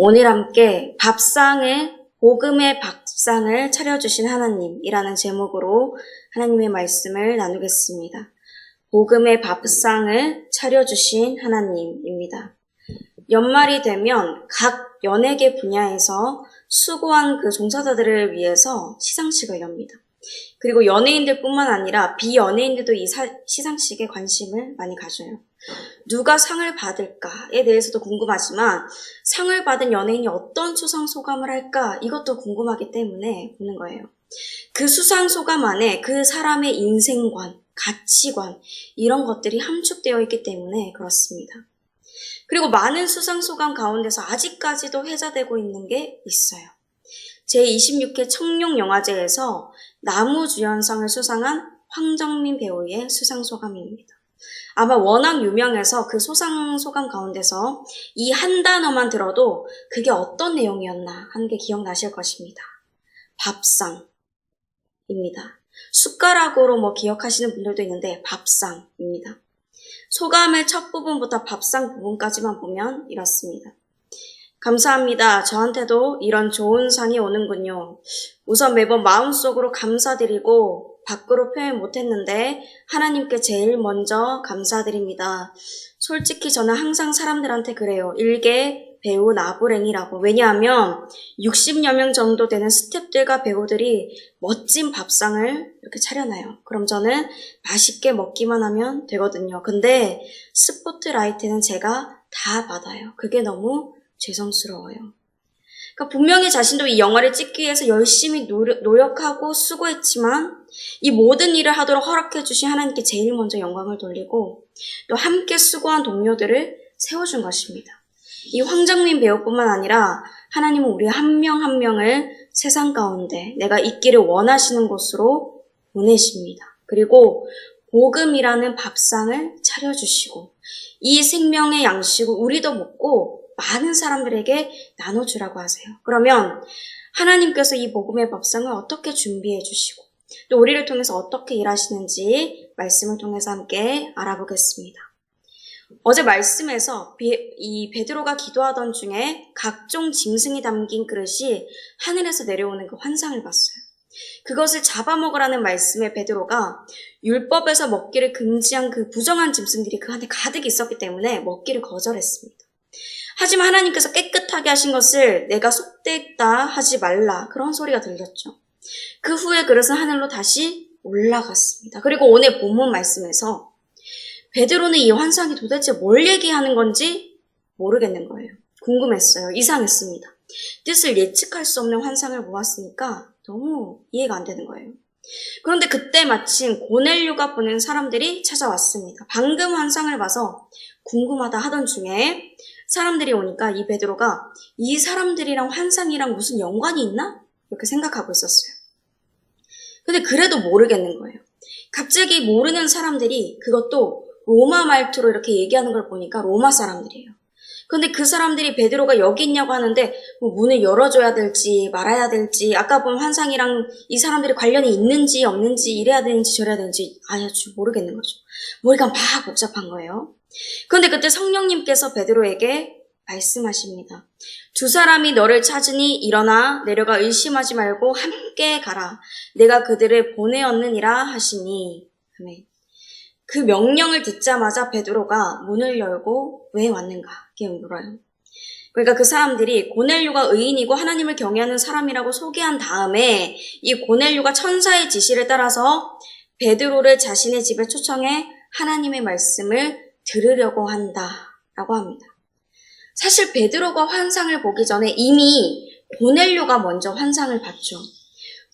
오늘 함께 복음의 밥상을 차려주신 하나님이라는 제목으로 하나님의 말씀을 나누겠습니다. 복음의 밥상을 차려주신 하나님입니다. 연말이 되면 각 연예계 분야에서 수고한 그 종사자들을 위해서 시상식을 엽니다. 그리고 연예인들뿐만 아니라 비연예인들도 이 시상식에 관심을 많이 가져요. 누가 상을 받을까에 대해서도 궁금하지만 상을 받은 연예인이 어떤 수상 소감을 할까 이것도 궁금하기 때문에 보는 거예요. 그 수상 소감 안에 그 사람의 인생관, 가치관 이런 것들이 함축되어 있기 때문에 그렇습니다. 그리고 많은 수상 소감 가운데서 아직까지도 회자되고 있는 게 있어요. 제26회 청룡영화제에서 나무주연상을 수상한 황정민 배우의 수상 소감입니다. 아마 워낙 유명해서 그 수상 소감 가운데서 이 한 단어만 들어도 그게 어떤 내용이었나 하는 게 기억나실 것입니다. 밥상입니다. 숟가락으로 기억하시는 분들도 있는데 밥상입니다. 소감의 첫 부분부터 밥상 부분까지만 보면 이렇습니다. 감사합니다. 저한테도 이런 좋은 상이 오는군요. 우선 매번 마음속으로 감사드리고 밖으로 표현 못했는데 하나님께 제일 먼저 감사드립니다. 솔직히 저는 항상 사람들한테 그래요. 일개 배우 나부랭이라고. 왜냐하면 60여 명 정도 되는 스태프들과 배우들이 멋진 밥상을 이렇게 차려놔요. 그럼 저는 맛있게 먹기만 하면 되거든요. 근데 스포트라이트는 제가 다 받아요. 그게 너무 죄송스러워요. 그러니까 분명히 자신도 이 영화를 찍기 위해서 열심히 노력하고 수고했지만 이 모든 일을 하도록 허락해 주신 하나님께 제일 먼저 영광을 돌리고 또 함께 수고한 동료들을 세워준 것입니다. 이 황정민 배우뿐만 아니라 하나님은 우리 한 명 한 명을 세상 가운데 내가 있기를 원하시는 곳으로 보내십니다. 그리고 복음이라는 밥상을 차려주시고 이 생명의 양식을 우리도 먹고 많은 사람들에게 나눠주라고 하세요. 그러면 하나님께서 이 복음의 밥상을 어떻게 준비해 주시고 또 우리를 통해서 어떻게 일하시는지 말씀을 통해서 함께 알아보겠습니다. 어제 말씀에서 이 베드로가 기도하던 중에 각종 짐승이 담긴 그릇이 하늘에서 내려오는 그 환상을 봤어요. 그것을 잡아먹으라는 말씀에 베드로가 율법에서 먹기를 금지한 그 부정한 짐승들이 그 안에 가득 있었기 때문에 먹기를 거절했습니다. 하지만 하나님께서 깨끗하게 하신 것을 내가 속되다 하지 말라 그런 소리가 들렸죠. 그 후에 그릇은 하늘로 다시 올라갔습니다. 그리고 오늘 본문 말씀에서 베드로는 이 환상이 도대체 뭘 얘기하는 건지 모르겠는 거예요. 궁금했어요. 이상했습니다. 뜻을 예측할 수 없는 환상을 보았으니까 너무 이해가 안 되는 거예요. 그런데 그때 마침 고넬료가 보낸 사람들이 찾아왔습니다. 방금 환상을 봐서 궁금하다 하던 중에 사람들이 오니까 이 베드로가 이 사람들이랑 환상이랑 무슨 연관이 있나? 이렇게 생각하고 있었어요. 근데 그래도 모르겠는 거예요. 갑자기 모르는 사람들이 그것도 로마 말투로 이렇게 얘기하는 걸 보니까 로마 사람들이에요. 근데 그 사람들이 베드로가 여기 있냐고 하는데 문을 열어줘야 될지 말아야 될지 아까 본 환상이랑 이 사람들이 관련이 있는지 없는지 이래야 되는지 저래야 되는지 아주 모르겠는 거죠. 머리가 막 복잡한 거예요. 그런데 그때 성령님께서 베드로에게 말씀하십니다. 두 사람이 너를 찾으니 일어나 내려가 의심하지 말고 함께 가라. 내가 그들을 보내었느니라 하시니. 아멘. 그 명령을 듣자마자 베드로가 문을 열고 왜 왔는가 이렇게 물어요. 그러니까 그 사람들이 고넬료가 의인이고 하나님을 경외하는 사람이라고 소개한 다음에 이 고넬료가 천사의 지시를 따라서 베드로를 자신의 집에 초청해 하나님의 말씀을 들으려고 한다라고 합니다. 사실 베드로가 환상을 보기 전에 이미 고넬료가 먼저 환상을 봤죠.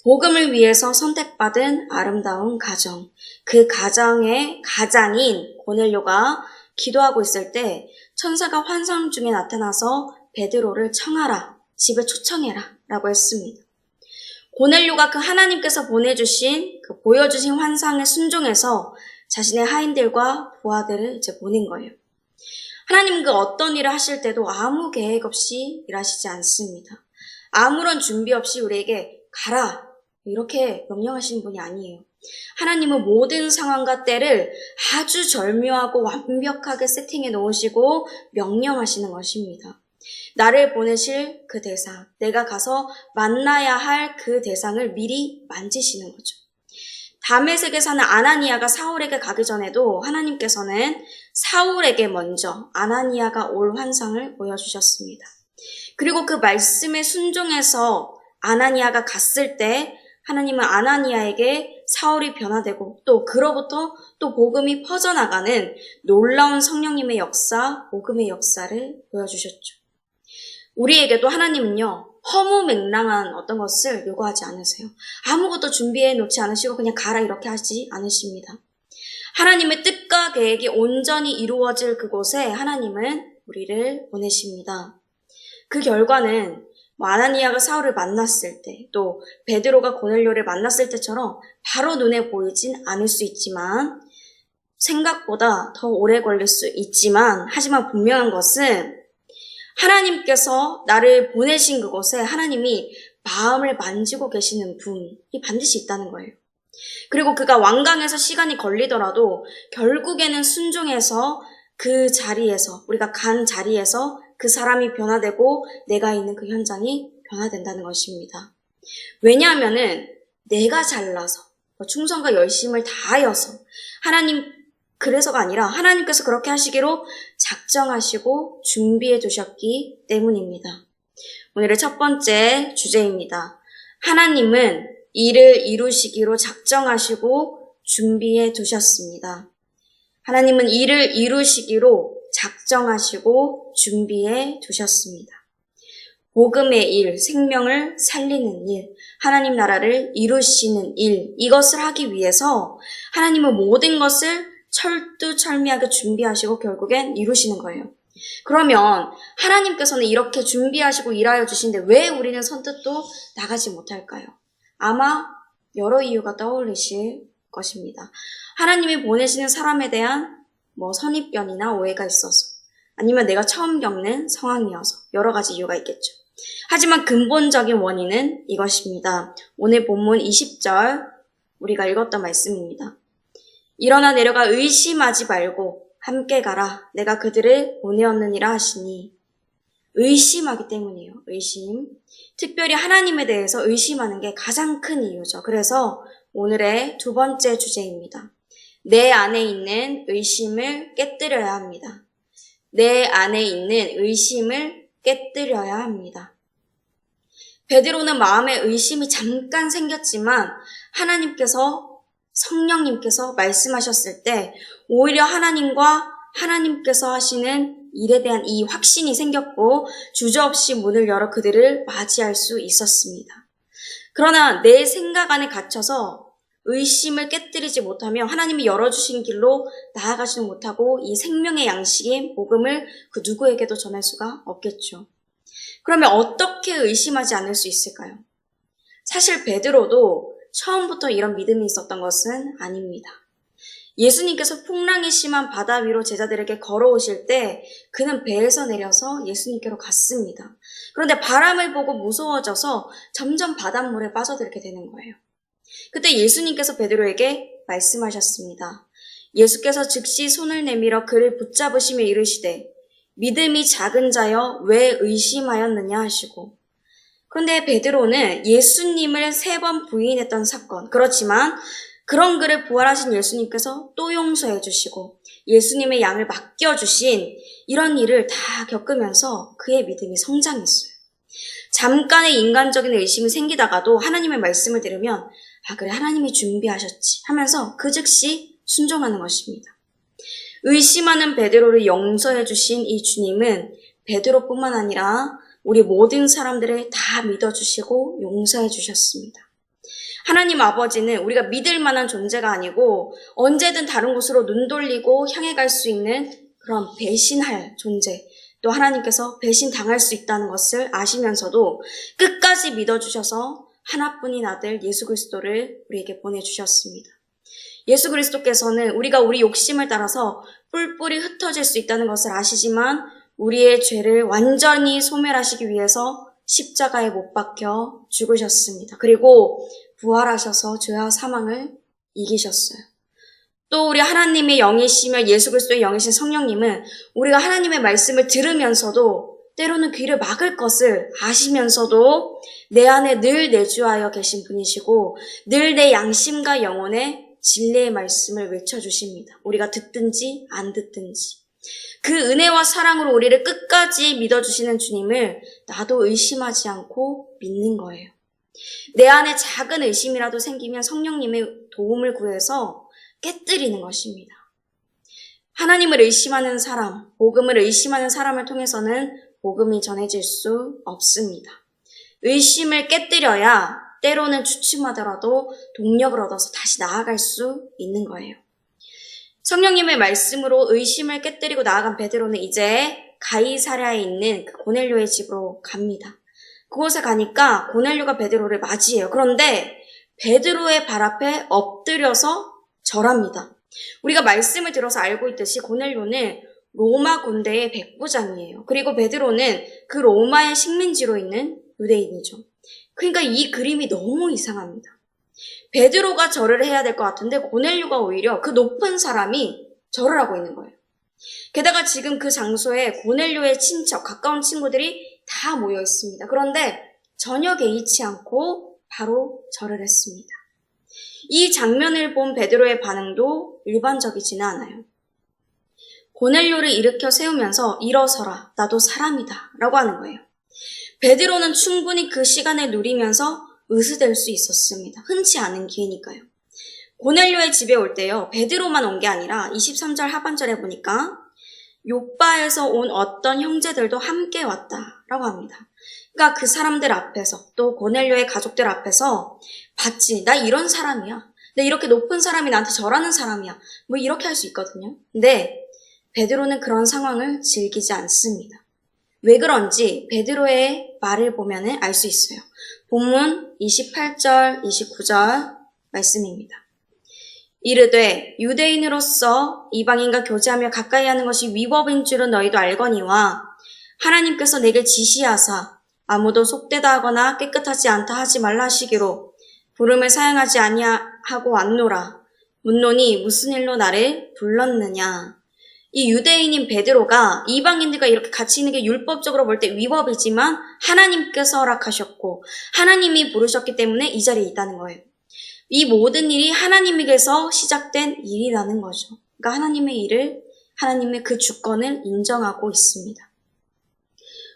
복음을 위해서 선택받은 아름다운 가정, 그 가정의 가장인 고넬료가 기도하고 있을 때 천사가 환상 중에 나타나서 베드로를 청하라, 집에 초청해라 라고 했습니다. 고넬료가 그 하나님께서 보여주신 환상에 순종해서 자신의 하인들과 부하들을 이제 보낸 거예요. 하나님은 그 어떤 일을 하실 때도 아무 계획 없이 일하시지 않습니다. 아무런 준비 없이 우리에게 가라 이렇게 명령하시는 분이 아니에요. 하나님은 모든 상황과 때를 아주 절묘하고 완벽하게 세팅해 놓으시고 명령하시는 것입니다. 나를 보내실 그 대상, 내가 가서 만나야 할 그 대상을 미리 만지시는 거죠. 다메섹에 사는 아나니아가 사울에게 가기 전에도 하나님께서는 사울에게 먼저 아나니아가 올 환상을 보여주셨습니다. 그리고 그 말씀에 순종해서 아나니아가 갔을 때 하나님은 아나니아에게 사울이 변화되고 또 그로부터 또 복음이 퍼져나가는 놀라운 성령님의 역사, 복음의 역사를 보여주셨죠. 우리에게도 하나님은요, 허무맹랑한 어떤 것을 요구하지 않으세요. 아무것도 준비해 놓지 않으시고 그냥 가라 이렇게 하지 않으십니다. 하나님의 뜻과 계획이 온전히 이루어질 그곳에 하나님은 우리를 보내십니다. 그 결과는 아나니아가 사울을 만났을 때, 또 베드로가 고넬료를 만났을 때처럼 바로 눈에 보이진 않을 수 있지만, 생각보다 더 오래 걸릴 수 있지만, 하지만 분명한 것은 하나님께서 나를 보내신 그곳에 하나님이 마음을 만지고 계시는 분이 반드시 있다는 거예요. 그리고 그가 완강해서 시간이 걸리더라도 결국에는 순종해서 그 자리에서, 우리가 간 자리에서 그 사람이 변화되고 내가 있는 그 현장이 변화된다는 것입니다. 왜냐하면은 내가 잘나서 충성과 열심을 다하여서 하나님 그래서가 아니라 하나님께서 그렇게 하시기로 작정하시고 준비해 두셨기 때문입니다. 오늘의 첫 번째 주제입니다. 하나님은 일을 이루시기로 작정하시고 준비해 두셨습니다. 하나님은 일을 이루시기로 작정하시고 준비해 두셨습니다. 복음의 일, 생명을 살리는 일, 하나님 나라를 이루시는 일, 이것을 하기 위해서 하나님은 모든 것을 철두철미하게 준비하시고 결국엔 이루시는 거예요. 그러면 하나님께서는 이렇게 준비하시고 일하여 주신데 왜 우리는 선뜻 또 나가지 못할까요? 아마 여러 이유가 떠올리실 것입니다. 하나님이 보내시는 사람에 대한 선입견이나 오해가 있어서, 아니면 내가 처음 겪는 상황이어서 여러 가지 이유가 있겠죠. 하지만 근본적인 원인은 이것입니다. 오늘 본문 20절 우리가 읽었던 말씀입니다. 일어나 내려가 의심하지 말고 함께 가라. 내가 그들을 보내었느니라 하시니. 의심하기 때문이에요. 의심. 특별히 하나님에 대해서 의심하는 게 가장 큰 이유죠. 그래서 오늘의 두 번째 주제입니다. 내 안에 있는 의심을 깨뜨려야 합니다. 내 안에 있는 의심을 깨뜨려야 합니다. 베드로는 마음에 의심이 잠깐 생겼지만 성령님께서 말씀하셨을 때 오히려 하나님께서 하시는 일에 대한 이 확신이 생겼고 주저없이 문을 열어 그들을 맞이할 수 있었습니다. 그러나 내 생각 안에 갇혀서 의심을 깨뜨리지 못하며 하나님이 열어주신 길로 나아가지 못하고 이 생명의 양식인 복음을 그 누구에게도 전할 수가 없겠죠. 그러면 어떻게 의심하지 않을 수 있을까요? 사실 베드로도 처음부터 이런 믿음이 있었던 것은 아닙니다. 예수님께서 풍랑이 심한 바다 위로 제자들에게 걸어오실 때 그는 배에서 내려서 예수님께로 갔습니다. 그런데 바람을 보고 무서워져서 점점 바닷물에 빠져들게 되는 거예요. 그때 예수님께서 베드로에게 말씀하셨습니다. 예수께서 즉시 손을 내밀어 그를 붙잡으시며 이르시되 믿음이 작은 자여 왜 의심하였느냐 하시고. 그런데 베드로는 예수님을 3번 부인했던 사건, 그렇지만 그런 그를 부활하신 예수님께서 또 용서해 주시고 예수님의 양을 맡겨주신 이런 일을 다 겪으면서 그의 믿음이 성장했어요. 잠깐의 인간적인 의심이 생기다가도 하나님의 말씀을 들으면 그래 하나님이 준비하셨지 하면서 그 즉시 순종하는 것입니다. 의심하는 베드로를 용서해 주신 이 주님은 베드로뿐만 아니라 우리 모든 사람들을 다 믿어주시고 용서해 주셨습니다. 하나님 아버지는 우리가 믿을 만한 존재가 아니고 언제든 다른 곳으로 눈 돌리고 향해 갈 수 있는 그런 배신할 존재, 또 하나님께서 배신당할 수 있다는 것을 아시면서도 끝까지 믿어주셔서 하나뿐인 아들 예수 그리스도를 우리에게 보내주셨습니다. 예수 그리스도께서는 우리가 우리 욕심을 따라서 뿔뿔이 흩어질 수 있다는 것을 아시지만 우리의 죄를 완전히 소멸하시기 위해서 십자가에 못 박혀 죽으셨습니다. 그리고 부활하셔서 죄와 사망을 이기셨어요. 또 우리 하나님의 영이시며 예수 그리스도의 영이신 성령님은 우리가 하나님의 말씀을 들으면서도 때로는 귀를 막을 것을 아시면서도 내 안에 늘 내주하여 계신 분이시고 늘 내 양심과 영혼에 진리의 말씀을 외쳐주십니다. 우리가 듣든지 안 듣든지. 그 은혜와 사랑으로 우리를 끝까지 믿어주시는 주님을 나도 의심하지 않고 믿는 거예요. 내 안에 작은 의심이라도 생기면 성령님의 도움을 구해서 깨뜨리는 것입니다. 하나님을 의심하는 사람, 복음을 의심하는 사람을 통해서는 복음이 전해질 수 없습니다. 의심을 깨뜨려야 때로는 주춤하더라도 동력을 얻어서 다시 나아갈 수 있는 거예요. 성령님의 말씀으로 의심을 깨뜨리고 나아간 베드로는 이제 가이사랴에 있는 그 고넬료의 집으로 갑니다. 그곳에 가니까 고넬료가 베드로를 맞이해요. 그런데 베드로의 발 앞에 엎드려서 절합니다. 우리가 말씀을 들어서 알고 있듯이 고넬료는 로마 군대의 백부장이에요. 그리고 베드로는 그 로마의 식민지로 있는 유대인이죠. 그러니까 이 그림이 너무 이상합니다. 베드로가 절을 해야 될 것 같은데 고넬료가 오히려 그 높은 사람이 절을 하고 있는 거예요. 게다가 지금 그 장소에 고넬료의 친척, 가까운 친구들이 다 모여 있습니다. 그런데 전혀 개의치 않고 바로 절을 했습니다. 이 장면을 본 베드로의 반응도 일반적이지는 않아요. 고넬료를 일으켜 세우면서 일어서라, 나도 사람이다 라고 하는 거예요. 베드로는 충분히 그 시간을 누리면서 의스될 수 있었습니다. 흔치 않은 기회니까요. 고넬료의 집에 올 때요, 베드로만 온 게 아니라 23절 하반절에 보니까 욥바에서 온 어떤 형제들도 함께 왔다라고 합니다. 그러니까 그 사람들 앞에서 또 고넬료의 가족들 앞에서 봤지, 나 이런 사람이야. 나 이렇게 높은 사람이 나한테 절하는 사람이야. 뭐 이렇게 할 수 있거든요. 근데 베드로는 그런 상황을 즐기지 않습니다. 왜 그런지 베드로의 말을 보면 알 수 있어요. 본문 28절, 29절 말씀입니다. 이르되 유대인으로서 이방인과 교제하며 가까이 하는 것이 위법인 줄은 너희도 알거니와 하나님께서 내게 지시하사 아무도 속되다 하거나 깨끗하지 않다 하지 말라 하시기로 부름을 사용하지 아니하고 왔노라. 묻노니 무슨 일로 나를 불렀느냐. 이 유대인인 베드로가 이방인들과 이렇게 같이 있는 게 율법적으로 볼 때 위법이지만 하나님께서 허락하셨고 하나님이 부르셨기 때문에 이 자리에 있다는 거예요. 이 모든 일이 하나님에게서 시작된 일이라는 거죠. 그러니까 하나님의 일을, 하나님의 그 주권을 인정하고 있습니다.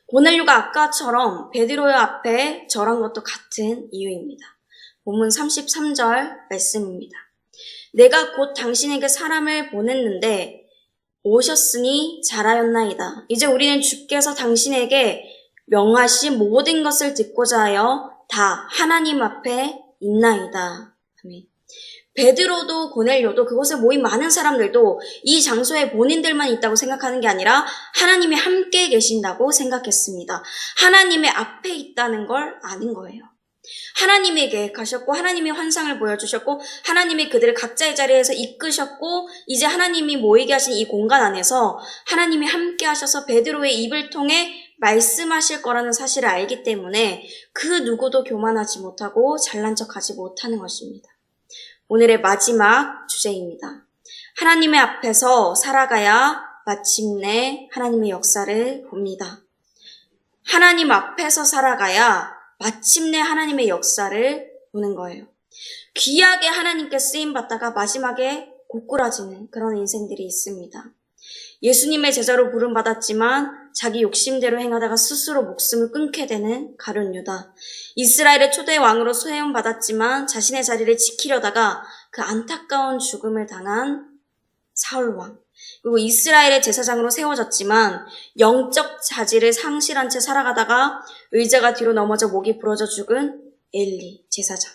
고넬료가 아까처럼 베드로의 앞에 절한 것도 같은 이유입니다. 본문 33절 말씀입니다. 내가 곧 당신에게 사람을 보냈는데 오셨으니 잘하였나이다. 이제 우리는 주께서 당신에게 명하신 모든 것을 듣고자 하여 다 하나님 앞에 있나이다. 아멘. 베드로도 고넬료도 그곳에 모인 많은 사람들도 이 장소에 본인들만 있다고 생각하는 게 아니라 하나님이 함께 계신다고 생각했습니다. 하나님의 앞에 있다는 걸 아는 거예요. 하나님이 계획하셨고 하나님이 환상을 보여주셨고 하나님이 그들을 각자의 자리에서 이끄셨고 이제 하나님이 모이게 하신 이 공간 안에서 하나님이 함께 하셔서 베드로의 입을 통해 말씀하실 거라는 사실을 알기 때문에 그 누구도 교만하지 못하고 잘난 척하지 못하는 것입니다. 오늘의 마지막 주제입니다. 하나님의 앞에서 살아가야 마침내 하나님의 역사를 봅니다. 하나님 앞에서 살아가야 마침내 하나님의 역사를 보는 거예요. 귀하게 하나님께 쓰임받다가 마지막에 고꾸라지는 그런 인생들이 있습니다. 예수님의 제자로 부름받았지만 자기 욕심대로 행하다가 스스로 목숨을 끊게 되는 가룟 유다. 이스라엘의 초대 왕으로 소해받았지만 자신의 자리를 지키려다가 그 안타까운 죽음을 당한 사울 왕. 그리고 이스라엘의 제사장으로 세워졌지만 영적 자질을 상실한 채 살아가다가 의자가 뒤로 넘어져 목이 부러져 죽은 엘리 제사장.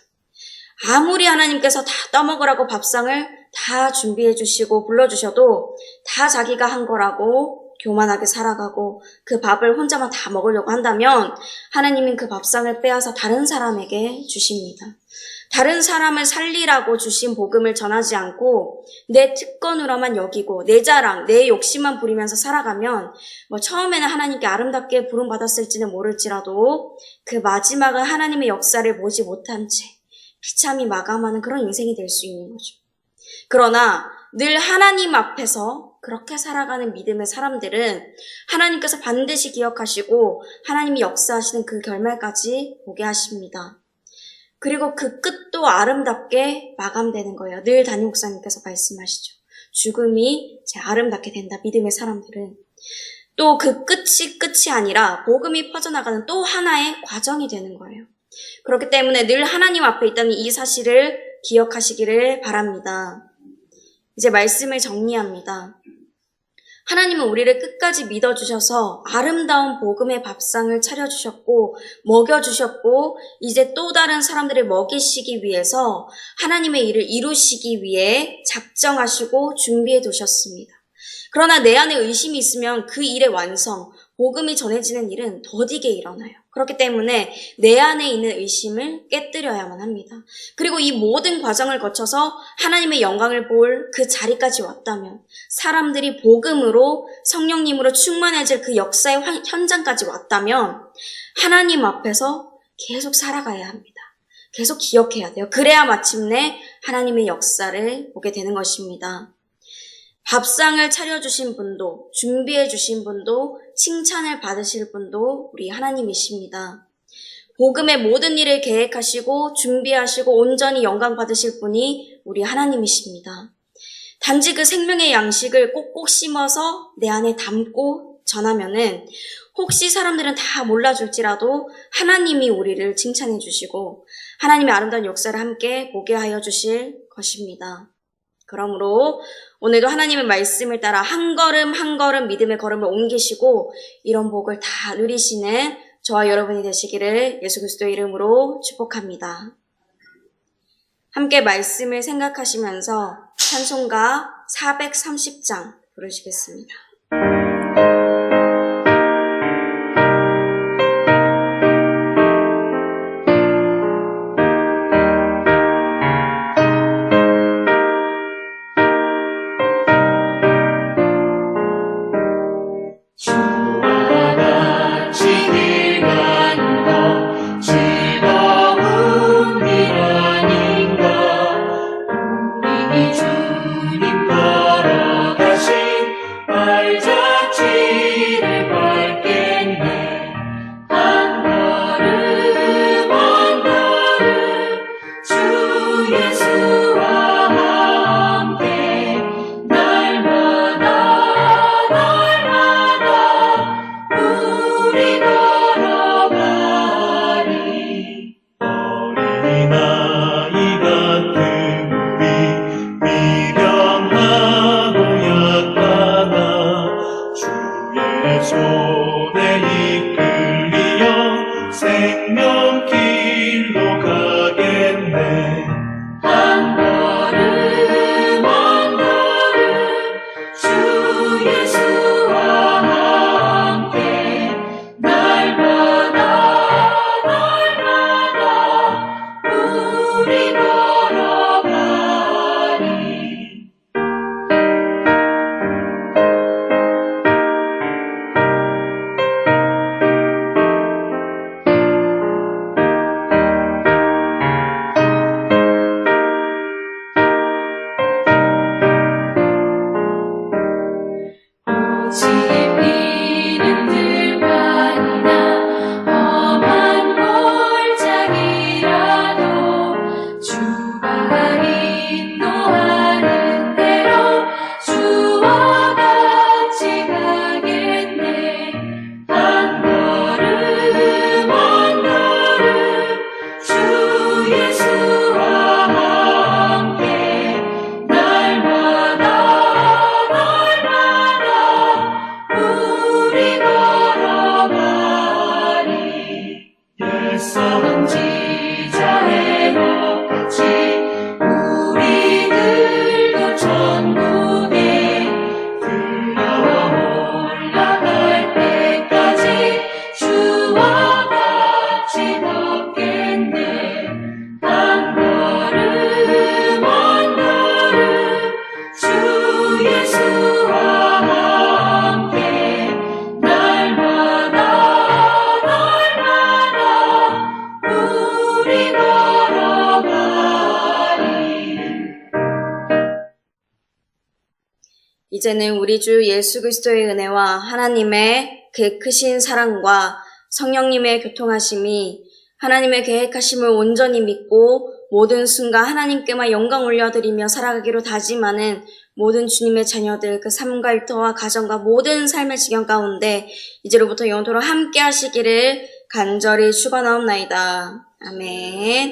아무리 하나님께서 다 떠먹으라고 밥상을 다 준비해 주시고 불러주셔도 다 자기가 한 거라고 교만하게 살아가고 그 밥을 혼자만 다 먹으려고 한다면 하나님은 그 밥상을 빼앗아 다른 사람에게 주십니다. 다른 사람을 살리라고 주신 복음을 전하지 않고 내 특권으로만 여기고 내 자랑, 내 욕심만 부리면서 살아가면 처음에는 하나님께 아름답게 부름받았을지는 모를지라도 그 마지막은 하나님의 역사를 보지 못한 채 비참히 마감하는 그런 인생이 될 수 있는 거죠. 그러나 늘 하나님 앞에서 그렇게 살아가는 믿음의 사람들은 하나님께서 반드시 기억하시고 하나님이 역사하시는 그 결말까지 보게 하십니다. 그리고 그 끝도 아름답게 마감되는 거예요. 늘 담임 목사님께서 말씀하시죠. 죽음이 제일 아름답게 된다. 믿음의 사람들은. 또 그 끝이 아니라 복음이 퍼져나가는 또 하나의 과정이 되는 거예요. 그렇기 때문에 늘 하나님 앞에 있다는 이 사실을 기억하시기를 바랍니다. 이제 말씀을 정리합니다. 하나님은 우리를 끝까지 믿어주셔서 아름다운 복음의 밥상을 차려주셨고 먹여주셨고 이제 또 다른 사람들을 먹이시기 위해서 하나님의 일을 이루시기 위해 작정하시고 준비해 두셨습니다. 그러나 내 안에 의심이 있으면 그 일의 완성, 복음이 전해지는 일은 더디게 일어나요. 그렇기 때문에 내 안에 있는 의심을 깨뜨려야만 합니다. 그리고 이 모든 과정을 거쳐서 하나님의 영광을 볼 그 자리까지 왔다면 사람들이 복음으로 성령님으로 충만해질 그 역사의 현장까지 왔다면 하나님 앞에서 계속 살아가야 합니다. 계속 기억해야 돼요. 그래야 마침내 하나님의 역사를 보게 되는 것입니다. 밥상을 차려주신 분도 준비해 주신 분도 칭찬을 받으실 분도 우리 하나님이십니다. 복음의 모든 일을 계획하시고 준비하시고 온전히 영광 받으실 분이 우리 하나님이십니다. 단지 그 생명의 양식을 꼭꼭 심어서 내 안에 담고 전하면은 혹시 사람들은 다 몰라줄지라도 하나님이 우리를 칭찬해 주시고 하나님의 아름다운 역사를 함께 보게 하여 주실 것입니다. 그러므로 오늘도 하나님의 말씀을 따라 한 걸음 한 걸음 믿음의 걸음을 옮기시고 이런 복을 다 누리시는 저와 여러분이 되시기를 예수 그리스도의 이름으로 축복합니다. 함께 말씀을 생각하시면서 찬송가 430장 부르시겠습니다. 이제는 우리 주 예수 그리스도의 은혜와 하나님의 그 크신 사랑과 성령님의 교통하심이 하나님의 계획하심을 온전히 믿고 모든 순간 하나님께만 영광 올려드리며 살아가기로 다짐하는 모든 주님의 자녀들 그 삶과 일터와 가정과 모든 삶의 지경 가운데 이제로부터 영원토록 함께 하시기를 간절히 축원하옵나이다. 아멘.